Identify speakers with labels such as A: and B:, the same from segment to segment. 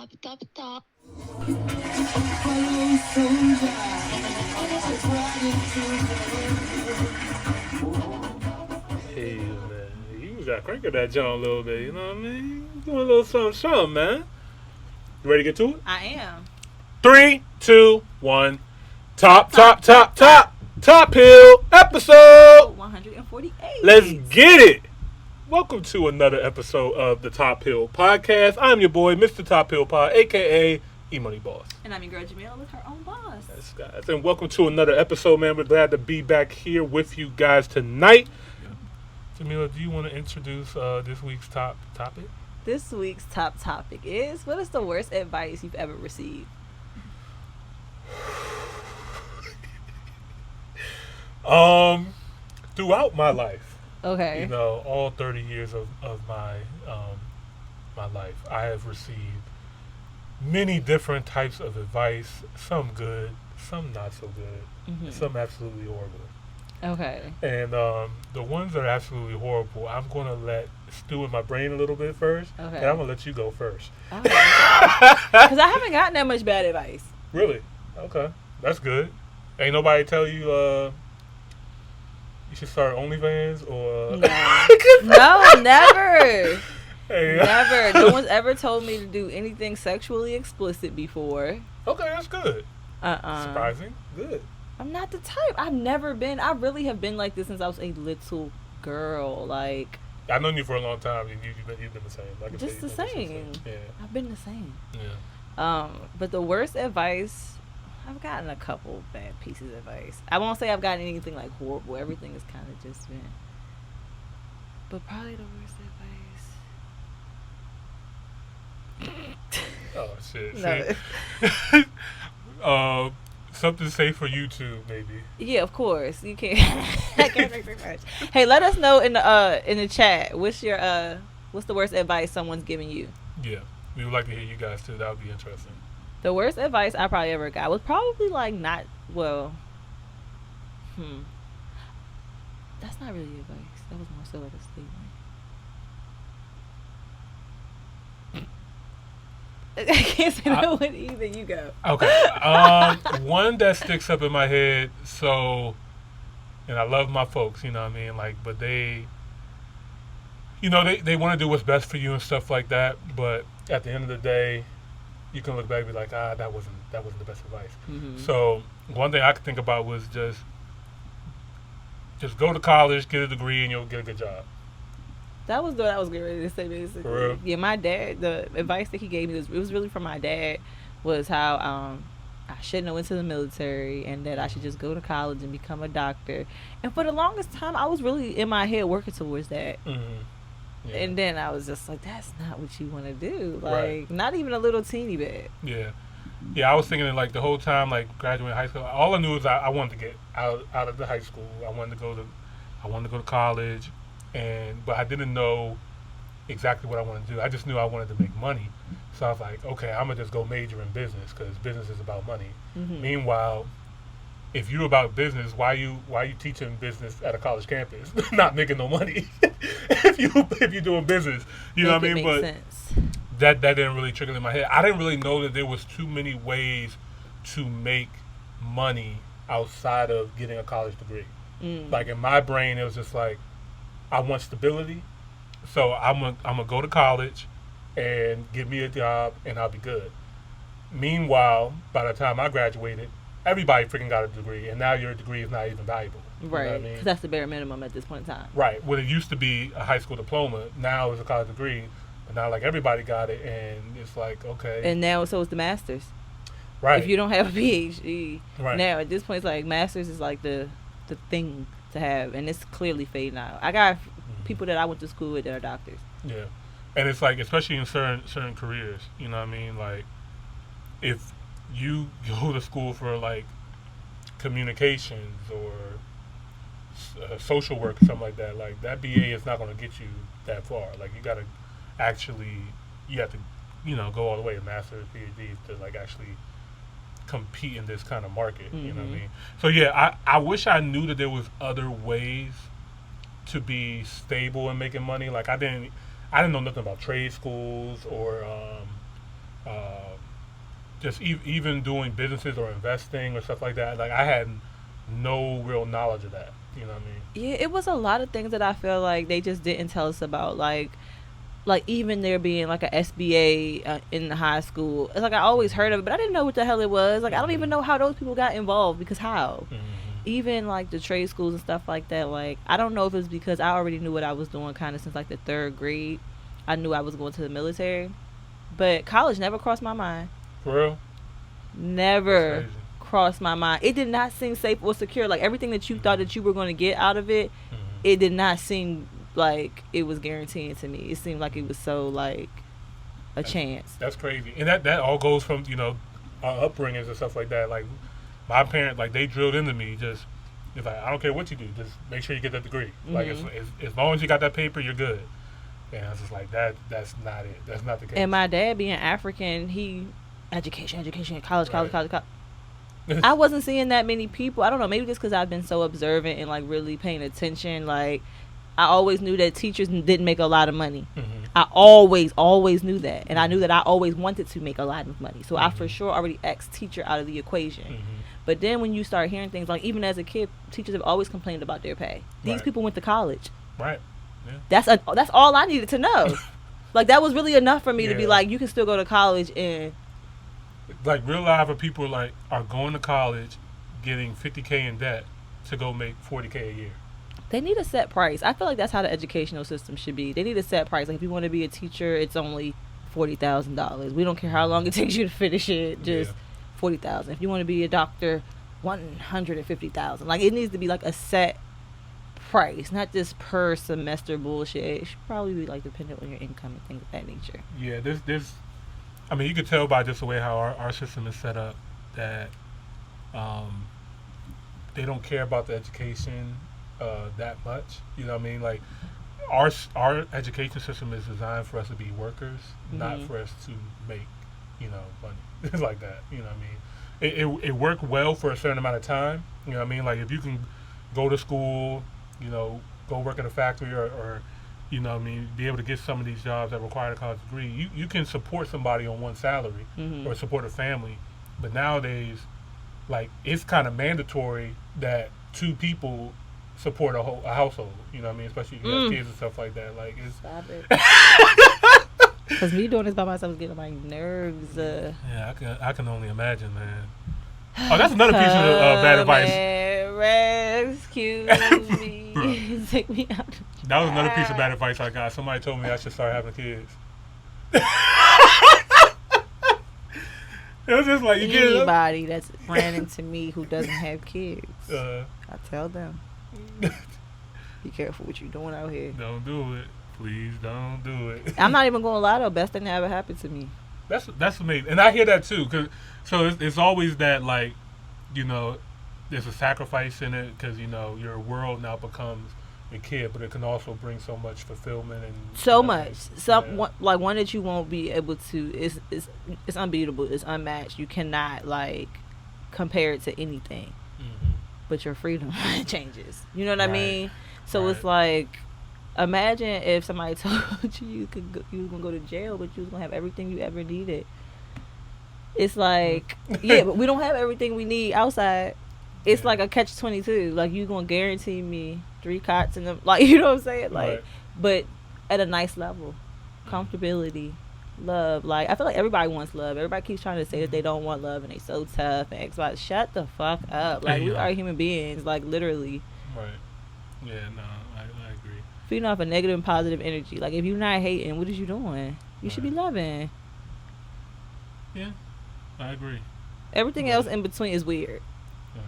A: Top.
B: Hey man, you got cranking that joint a little bit. You know what I mean? Doing a little something, man. You ready to get to it?
C: I am.
B: 3, 2, 1. Top Hill episode.
C: 148.
B: Let's get it. Welcome to another episode of the Top Hill Podcast. I'm your boy, Mr. Top Hill Pod, aka E Money Boss.
C: And I'm your girl Jamil with her own boss.
B: Yes, guys. And welcome to another episode, man. We're glad to be back here with you guys tonight. Jamila, do you want to introduce this week's topic?
C: This week's top topic is: what is the worst advice you've ever received?
B: Throughout my life,
C: Okay.
B: you know, all 30 years of my my life, I have received many different types of advice. Some good, some not so good, and some absolutely horrible.
C: Okay.
B: And the ones that are absolutely horrible, I'm going to let stew in my brain a little bit first.
C: Okay.
B: And I'm going to let you go first.
C: Because I haven't gotten that much bad advice.
B: Really? Okay. That's good. Ain't nobody tell you you should start OnlyFans or...
C: No, never.
B: Hey.
C: Never. No one's ever told me to do anything sexually explicit before.
B: Okay, that's good. Surprising. Good.
C: I'm not the type. I've never been. I really have been like this since I was a little girl. Like,
B: I've known you for a long time, and you've been the same. Like
C: just the same.
B: Yeah.
C: I've been the same.
B: Yeah.
C: But the worst advice, I've gotten a couple bad pieces of advice. I won't say I've gotten anything like horrible. Everything has kind of just been. But probably the worst advice.
B: Oh shit.
C: No.
B: See? Something safe for YouTube, maybe.
C: Yeah, of course. You can't. I can't say too much. Hey, let us know in the chat. What's the worst advice someone's giving you?
B: Yeah, we would like to hear you guys too. That would be interesting.
C: The worst advice I probably ever got was probably like not That's not really advice. That was more so like a statement. I can't say that one either. You go.
B: Okay. One that sticks up in my head. So, and I love my folks. You know what I mean? Like, but they, you know, they want to do what's best for you and stuff like that. But at the end of the day, you can look back and be like, that wasn't the best advice.
C: Mm-hmm.
B: So one thing I could think about was just go to college, get a degree, and you'll get a good job.
C: That was what I was getting ready to say, basically.
B: For real?
C: Yeah, my dad, the advice that he gave me, it was really from my dad, was how I shouldn't have went to the military and that I should just go to college and become a doctor. And for the longest time, I was really in my head working towards that.
B: Mm-hmm. Yeah.
C: And then I was just like, that's not what you want to do. Like,
B: Right.
C: Not even a little teeny bit.
B: Yeah. Yeah, I was thinking it like the whole time, like graduating high school. All I knew was I wanted to get out of the high school. I wanted to go to college. But I didn't know exactly what I wanted to do. I just knew I wanted to make money. So I was like, okay, I'm going to just go major in business because business is about money.
C: Mm-hmm.
B: Meanwhile, if you're about business, why you teaching business at a college campus? Not making no money. if you're doing business, you know what I mean? But
C: sense.
B: that didn't really trigger in my head. I didn't really know that there was too many ways to make money outside of getting a college degree. Like in my brain, it was just like, I want stability, so I'm gonna go to college and get me a job, and I'll be good. Meanwhile, by the time I graduated, everybody freaking got a degree, and now your degree is not even valuable.
C: Right,
B: You know what I
C: because
B: mean?
C: that's the bare minimum at this point in time.
B: Right. When it used to be a high school diploma, now it's a college degree, but now like everybody got it, and it's like, okay.
C: And now, so it's the master's.
B: Right.
C: If you don't have a PhD,
B: Right.
C: now at this point, it's like master's is like the thing to have, and it's clearly fading out. I got people that I went to school with that are doctors.
B: Yeah, and it's like, especially in certain careers, you know what I mean? Like, if you go to school for like communications or social work or something like that BA is not going to get you that far. Like, you got to you have to, you know, go all the way to master's, PhD to like actually compete in this kind of market. You know what I mean? So yeah, I wish I knew that there was other ways to be stable and making money. Like I didn't know nothing about trade schools or just even doing businesses or investing or stuff like that. Like I had no real knowledge of that. You know what I mean?
C: Yeah, it was a lot of things that I feel like they just didn't tell us about. Like even there being like a SBA in the high school. It's like I always heard of it, but I didn't know what the hell it was. Like I don't even know how those people got involved because how? Even like the trade schools and stuff like that. Like I don't know if it's because I already knew what I was doing kind of since like the third grade. I knew I was going to the military, but college never crossed my mind.
B: For real?
C: Never crossed my mind. It did not seem safe or secure. Like everything that you thought that you were going to get out of it, it did not seem like it was guaranteed to me. It seemed like it was so like a chance.
B: That's crazy, and that all goes from our upbringings and stuff like that. Like my parents, like they drilled into me just. It's like I don't care what you do, just make sure you get that degree. Like as long as you got that paper, you're good. And I was just like that's not it. That's not the case.
C: And my dad being African, he education, college. I wasn't seeing that many people. I don't know, maybe just because I've been so observant and like really paying attention. Like I always knew that teachers didn't make a lot of money. I always knew that, and I knew that I always wanted to make a lot of money. So I for sure already X'd teacher out of the equation. But then when you start hearing things like, even as a kid, teachers have always complained about their pay. These people went to college.
B: Right.
C: Yeah. That's all I needed to know. Like that was really enough for me to be like, you can still go to college and
B: like real life of people like are going to college, getting $50K in debt to go make $40K a year.
C: They need a set price. I feel like that's how the educational system should be. They need a set price. Like if you want to be a teacher, it's only $40,000. We don't care how long it takes you to finish it. Just $40,000. If you want to be a doctor, $150,000. Like it needs to be like a set price, not just per semester bullshit. It should probably be like dependent on your income and things of that nature.
B: Yeah, there's I mean, you could tell by just the way how our system is set up that they don't care about the education that much. You know what I mean? Like our education system is designed for us to be workers, not for us to make money. It's like that. You know what I mean? It worked well for a certain amount of time. You know what I mean? Like if you can go to school, go work in a factory or you know what I mean, be able to get some of these jobs that require a college degree, you can support somebody on one salary or support a family. But nowadays, like it's kind of mandatory that two people support a household. You know what I mean? Especially if you have kids and stuff like that. Like it's. Stop
C: it. Because me doing this by myself is getting on my nerves.
B: Yeah, I can only imagine, man. Oh, that's another piece of bad advice.
C: Rescue me. Take me out.
B: That was another piece of bad advice I got. Somebody told me I should start having kids. It was just like
C: anybody that's ran into me who doesn't have kids. I tell them, be careful what you're doing out here.
B: Don't do it. Please don't do it.
C: I'm not even gonna lie though. Best thing that ever happened to me.
B: That's amazing, and I hear that too. So it's always that like, there's a sacrifice in it because your world now becomes a kid, but it can also bring so much fulfillment and
C: so much. One that you won't be able to. It's unbeatable. It's unmatched. You cannot like compare it to anything. But your freedom changes. You know what I mean? So it's like. Imagine if somebody told you you was gonna go to jail, but you was gonna have everything you ever needed. It's like, but we don't have everything we need outside. It's like a catch-22. Like you gonna guarantee me 3 cots and like you know what I'm saying? Like, but at a nice level, comfortability, love. Like I feel like everybody wants love. Everybody keeps trying to say that they don't want love and they so tough and X, Y. Shut the fuck up. Like we are human beings. Like literally.
B: Right. Yeah. No. I agree.
C: Feeding off a negative and positive energy. Like if you're not hating, what is you doing? You should be loving.
B: Yeah, I agree.
C: Everything else in between is weird.
B: Right.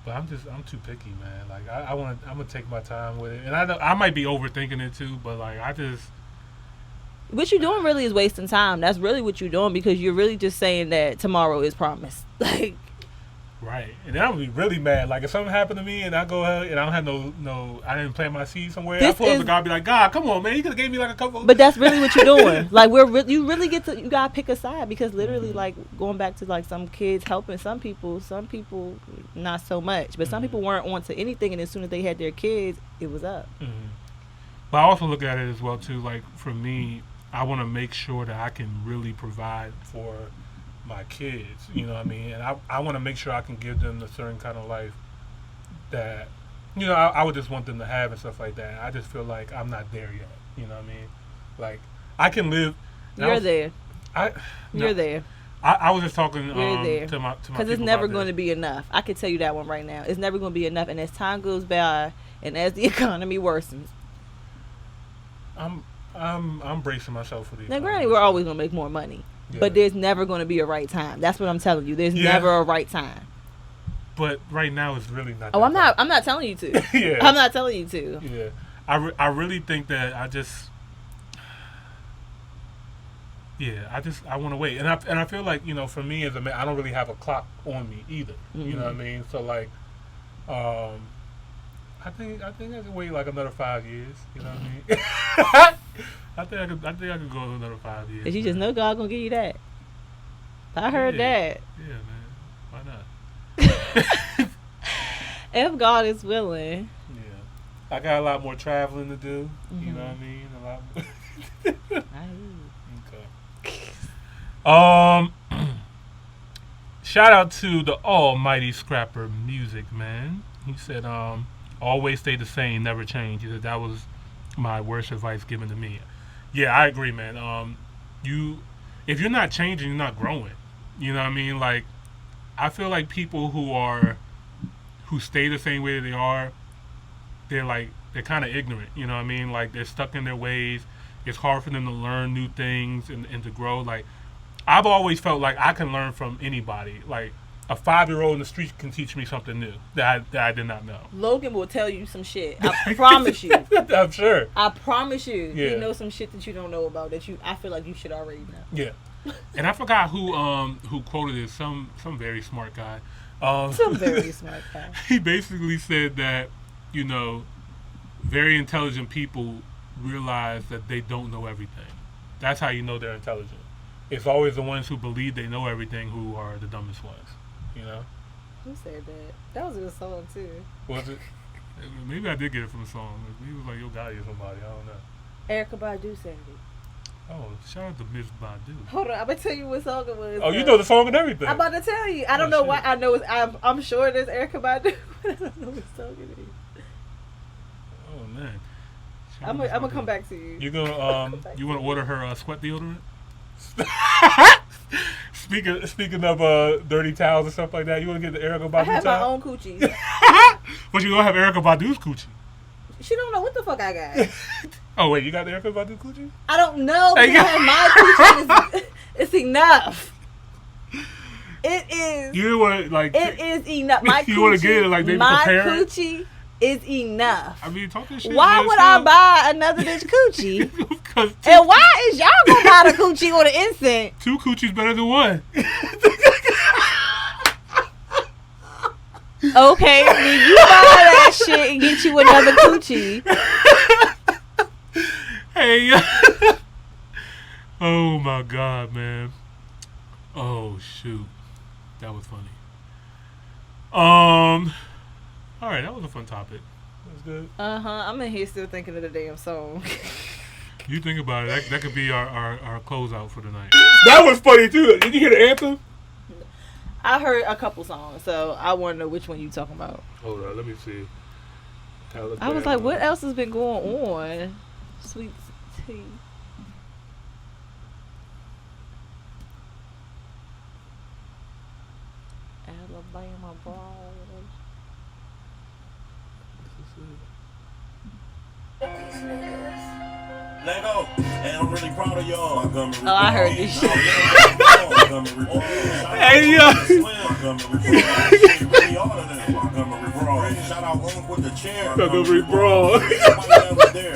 B: But I'm too picky, man. Like I'm gonna take my time with it, and I know I might be overthinking it too. But like
C: what you're doing really is wasting time. That's really what you're doing because you're really just saying that tomorrow is promised. Like.
B: Right, and then I would be really mad. Like if something happened to me and I go and I don't have no, I didn't plant my seed somewhere. I pull up the guy and be like, God, come on, man, you could have gave me like a couple.
C: But that's really what you're doing. Like you really you gotta pick a side because literally, like going back to like some kids helping some people not so much, but some people weren't on to anything, and as soon as they had their kids, it was up.
B: But I also look at it as well too. Like for me, I want to make sure that I can really provide for my kids. You know what I mean? And I want to make sure I can give them a certain kind of life that, I would just want them to have and stuff like that. I just feel like I'm not there yet. You know what I mean? Like, I can live.
C: You're there. You're there.
B: I was just talking
C: You're there.
B: to my
C: Because it's never going to be enough. I can tell you that one right now. It's never going to be enough. And as time goes by and as the economy worsens.
B: I'm bracing myself for the
C: Now,
B: economy.
C: granted, we're always going to make more money.
B: Yeah.
C: But there's never going to be a right time. That's what I'm telling you. There's never a right time.
B: But right now it's really not.
C: Oh, I'm not telling you to.
B: Yeah.
C: I'm not telling you to.
B: Yeah. I really think that I want to wait, and I feel like for me as a man, I don't really have a clock on me either.
C: Mm-hmm.
B: You know what I mean? So like, I think I can wait like another 5 years. You know what I mean? I think I could go another 5 years.
C: Cause you just know God gonna give you that. I heard that.
B: Yeah, man. Why not?
C: If God is willing.
B: Yeah, I got a lot more traveling to do. Mm-hmm. You know what I mean? A lot more. Okay. Shout out to the almighty Scrapper Music, man. He said, always stay the same, never change. He said that was my worst advice given to me. Yeah, I agree, man. If you're not changing, you're not growing. You know what I mean? Like, I feel like people who stay the same way they are, they're kind of ignorant. You know what I mean? Like, they're stuck in their ways. It's hard for them to learn new things and to grow. Like, I've always felt like I can learn from anybody. Like, a 5-year-old in the street can teach me something new that I did not know.
C: Logan will tell you some shit. I promise you.
B: I'm sure.
C: I promise you.
B: Yeah.
C: He knows some shit that you don't know about I feel like you should already know.
B: Yeah. And I forgot who quoted it. Some very smart guy.
C: Some very smart guy.
B: He basically said that, very intelligent people realize that they don't know everything. That's how you know they're intelligent. It's always the ones who believe they know everything who are the dumbest ones.
C: Who said that? That was in a song too.
B: Was it? Maybe I did get it from a song. He was like, Yo Gotti or somebody. I don't know.
C: Erykah Badu said it.
B: Oh, shout out to Miss Badu.
C: Hold on, I'm gonna tell you what song it was.
B: Oh, you know the song and everything.
C: I'm about to tell you. I don't know why. I know I'm sure it is Erykah Badu. I don't know what song it is.
B: Oh man.
C: I'm gonna come back to you.
B: You wanna order her sweat deodorant? Speaking of dirty towels and stuff like that, you want to get the Erykah Badu
C: I have
B: towel?
C: my own coochie.
B: But you don't have Erykah Badu's coochie.
C: She don't know what the fuck I got.
B: Oh wait, you got the Erykah Badu coochie?
C: I don't know. Because my coochie it's enough. It is.
B: You want
C: It is enough. My coochie.
B: You want to get it like maybe prepare it?
C: My coochie is enough.
B: I mean, talk that shit.
C: Why would I buy another bitch coochie? And why is y'all gonna buy the coochie on the instant?
B: 2 coochies better than 1.
C: Okay, then you buy that shit and get you another coochie.
B: Hey. Oh my God, man. Oh shoot, that was funny. All right, that was a fun topic. That was good.
C: I'm in here still thinking of the damn song.
B: You think about it. That could be our closeout for the night. That was funny too. Did you hear the anthem?
C: I heard a couple songs, so I want to know which one you talking about.
B: Hold on, let me see.
C: I was like, what else has been going on? Sweet tea. Alabama Broad.
A: Let go. And I'm really proud of y'all.
C: Oh, I heard this shit.
B: Hey, yo.
A: Shout out Unc with the chair.
B: Montgomery Brawl.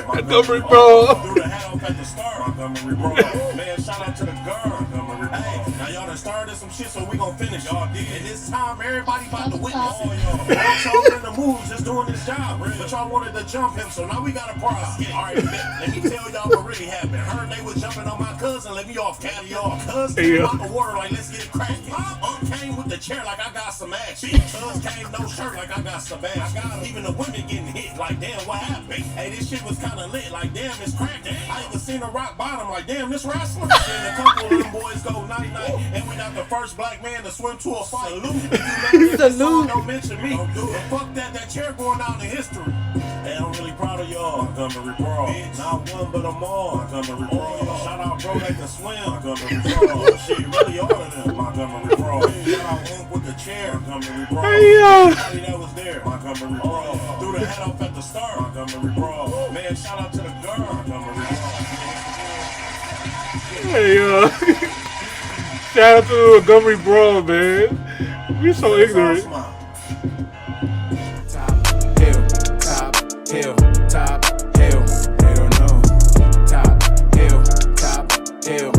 A: Montgomery Brawl. Threw the hat off at the start. Montgomery Brawl. Man, shout out to the girl. Hey, now y'all done started some shit, so we gon' finish. Y'all did. And this time, everybody about to witness. Y'all in the moves just doing this job. But y'all wanted to jump him, so now we got a problem. All right, let me tell y'all what really happened. Heard they was jumping on my cousin let me off caviar. Cuz
B: Hey,
A: came
B: yo.
A: out the water like let's get it cracking. Came with the chair like I got some action. Cuz came no shirt like I got some ass. Even the women getting hit like damn what happened. Hey, this shit was kinda lit like damn it's cracking. I even seen a rock bottom like damn this wrestling. Seen a couple of them boys go night night, and we got the first black man to swim to a fight.
C: Salute.
A: Don't mention me. But fuck that chair going out in history. Hey, I'm really proud of y'all. Montgomery Brawl. Not one but them all. Montgomery Brawl. Shout out bro that can swim. Montgomery Brawl. Shit, really all of them. Montgomery Brawl. Shout out Unc with the chair. Montgomery Brawl.
B: Hey, yo.
A: Everybody that was there. Montgomery Brawl. Threw the hat off at the start. Montgomery Brawl. Man, shout out to the girl. Montgomery Brawl.
B: Hey, shout out to Montgomery Brawl, man. We so ignorant.
D: Top hill, hell no. Top hill,